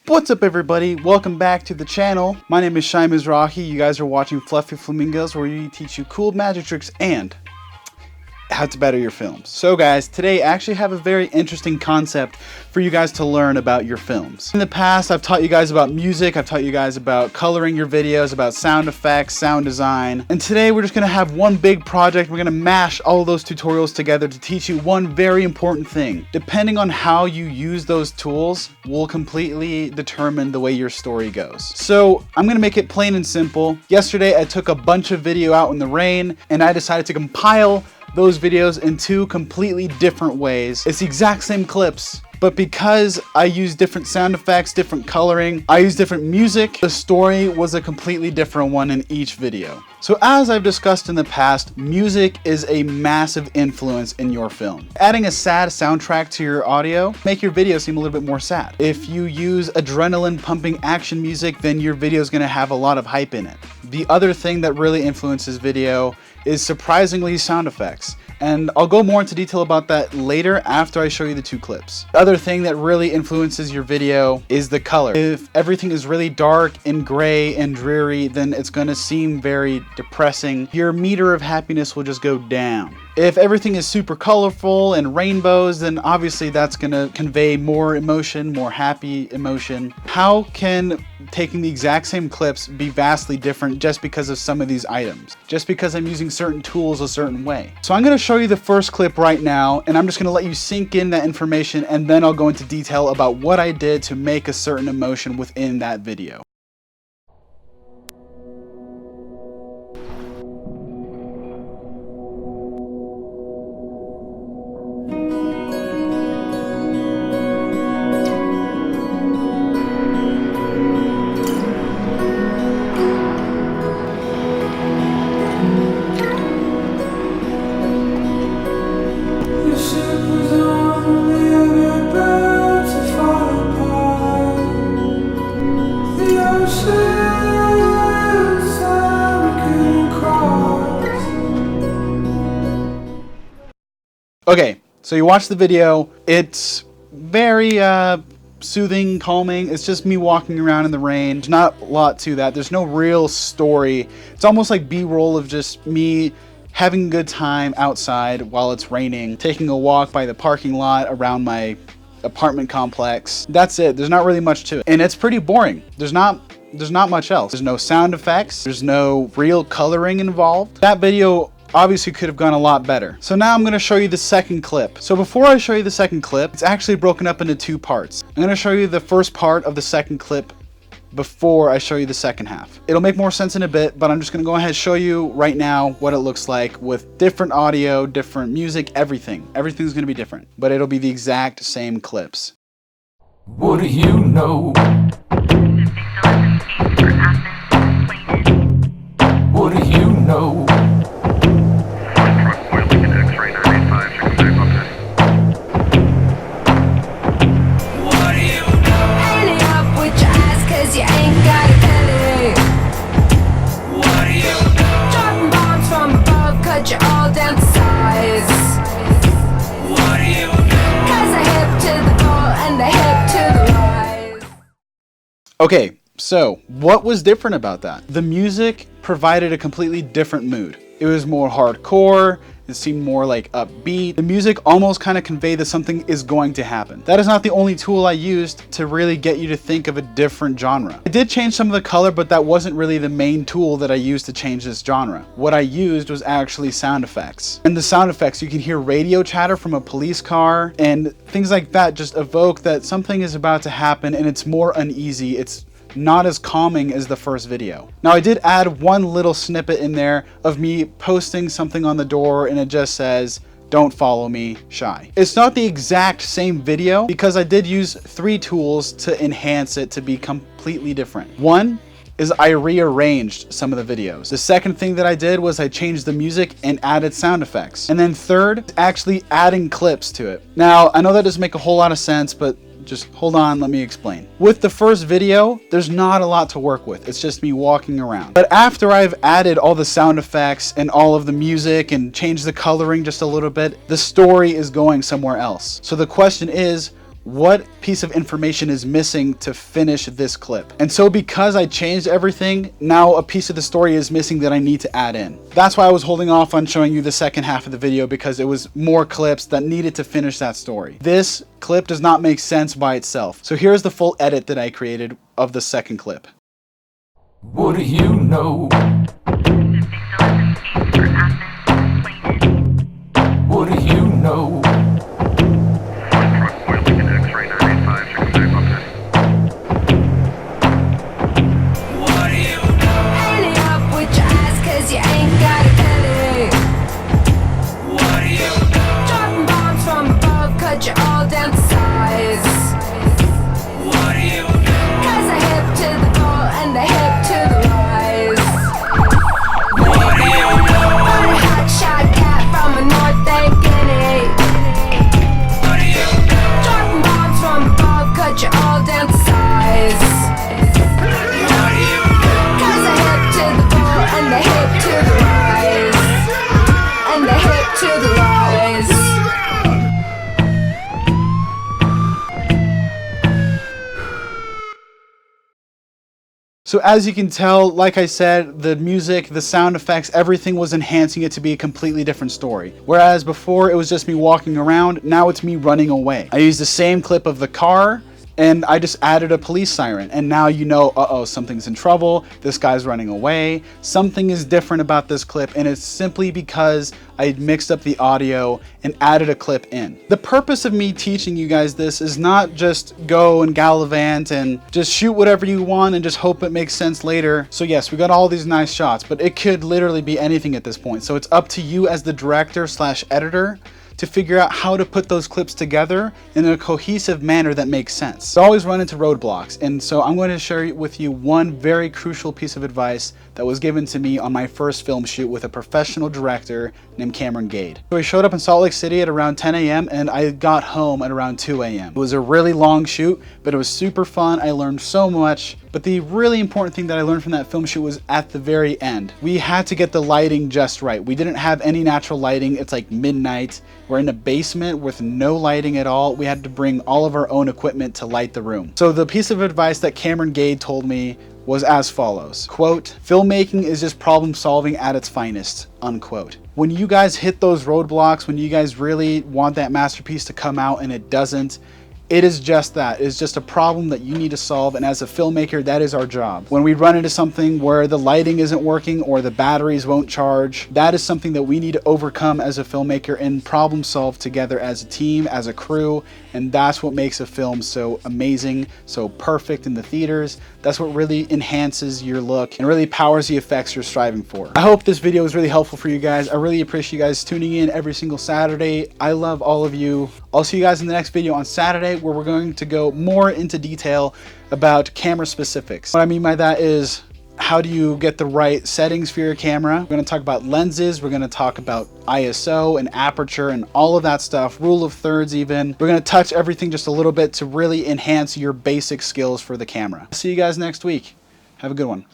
What's up everybody, welcome back to the channel. My name is Shai Mizrahi. You guys are watching Fluffy Flamingos, where we teach you cool magic tricks and how to better your films. So guys, today I actually have a very interesting concept for you guys to learn about your films. In the past, I've taught you guys about music, I've taught you guys about coloring your videos, about sound effects, sound design, and today we're just gonna have one big project. We're gonna mash all of those tutorials together to teach you one very important thing. Depending on how you use those tools will completely determine the way your story goes. So I'm gonna make it plain and simple. Yesterday I took a bunch of video out in the rain and I decided to compile those videos in two completely different ways. It's the exact same clips, but because I use different sound effects, different coloring, I use different music, the story was a completely different one in each video. So as I've discussed in the past, music is a massive influence in your film. Adding a sad soundtrack to your audio make your video seem a little bit more sad. If you use adrenaline pumping action music, then your video is going to have a lot of hype in it. The other thing that really influences video is surprisingly sound effects. And I'll go more into detail about that later after I show you the two clips. The other thing that really influences your video is the color. If everything is really dark and gray and dreary, then it's gonna seem very depressing. Your meter of happiness will just go down. If everything is super colorful and rainbows, then obviously that's gonna convey more emotion, more happy emotion. How can taking the exact same clips be vastly different just because of some of these items? Just because I'm using certain tools a certain way. So I'm gonna show you the first clip right now, and I'm just gonna let you sink in that information, and then I'll go into detail about what I did to make a certain emotion within that video. Okay, so you watch the video. It's very soothing, calming. It's just me walking around in the rain. There's not a lot to that. There's no real story. It's almost like B-roll of just me having a good time outside while it's raining, taking a walk by the parking lot around my apartment complex. That's it. There's not really much to it. And it's pretty boring. There's not much else. There's no sound effects. There's no real coloring involved. That video obviously could have gone a lot better. So now I'm going to show you the second clip. So before I show you the second clip, it's actually broken up into two parts. I'm going to show you the first part of the second clip before I show you the second half. It'll make more sense in a bit, but I'm just going to go ahead and show you right now what it looks like with different audio, different music, everything. Everything's going to be different, but it'll be the exact same clips. What do you know? What do you know? Okay, so what was different about that? The music provided a completely different mood. It was more hardcore, it seemed more like upbeat. The music almost kind of conveyed that something is going to happen. That is not the only tool I used to really get you to think of a different genre. I did change some of the color, but that wasn't really the main tool that I used to change this genre. What I used was actually sound effects. And the sound effects, you can hear radio chatter from a police car, and things like that just evoke that something is about to happen, and it's more uneasy. It's not as calming as the first video. Now I did add one little snippet in there of me posting something on the door, and it just says, "Don't follow me, Shai." It's not the exact same video because I did use three tools to enhance it to be completely different. One is I rearranged some of the videos. The second thing that I did was I changed the music and added sound effects. And then third, actually adding clips to it. Now, I know that doesn't make a whole lot of sense, but just hold on, let me explain. With the first video, there's not a lot to work with. It's just me walking around. But after I've added all the sound effects and all of the music and changed the coloring just a little bit, the story is going somewhere else. So the question is, what piece of information is missing to finish this clip. And so because I changed everything, now a piece of the story is missing that I need to add in. That's why I was holding off on showing you the second half of the video, because it was more clips that needed to finish that story. This clip does not make sense by itself. So here's the full edit that I created of the second clip. What do you know? What do you know? So as you can tell, like I said, the music, the sound effects, everything was enhancing it to be a completely different story. Whereas before it was just me walking around, now it's me running away. I used the same clip of the car, and I just added a police siren, and now you know, uh-oh, something's in trouble, this guy's running away, something is different about this clip, and it's simply because I mixed up the audio and added a clip in. The purpose of me teaching you guys this is not just go and gallivant and just shoot whatever you want and just hope it makes sense later. So yes, we got all these nice shots, but it could literally be anything at this point. So it's up to you as the director / editor to figure out how to put those clips together in a cohesive manner that makes sense. I always run into roadblocks, and so I'm going to share with you one very crucial piece of advice that was given to me on my first film shoot with a professional director named Cameron Gade. So I showed up in Salt Lake City at around 10 a.m. and I got home at around 2 a.m. It was a really long shoot, but it was super fun. I learned so much. But the really important thing that I learned from that film shoot was at the very end. We had to get the lighting just right. We didn't have any natural lighting. It's like midnight. We're in a basement with no lighting at all. We had to bring all of our own equipment to light the room. So the piece of advice that Cameron Gade told me was as follows, quote, "Filmmaking is just problem solving at its finest," unquote. When you guys hit those roadblocks, when you guys really want that masterpiece to come out and it doesn't, it is just that. It's just a problem that you need to solve, and as a filmmaker, that is our job. When we run into something where the lighting isn't working or the batteries won't charge, that is something that we need to overcome as a filmmaker and problem solve together as a team, as a crew, and that's what makes a film so amazing, so perfect in the theaters. That's what really enhances your look and really powers the effects you're striving for. I hope this video was really helpful for you guys. I really appreciate you guys tuning in every single Saturday. I love all of you. I'll see you guys in the next video on Saturday, where we're going to go more into detail about camera specifics. What I mean by that is, how do you get the right settings for your camera? We're going to talk about lenses. We're going to talk about ISO and aperture and all of that stuff, rule of thirds even. We're going to touch everything just a little bit to really enhance your basic skills for the camera. See you guys next week. Have a good one.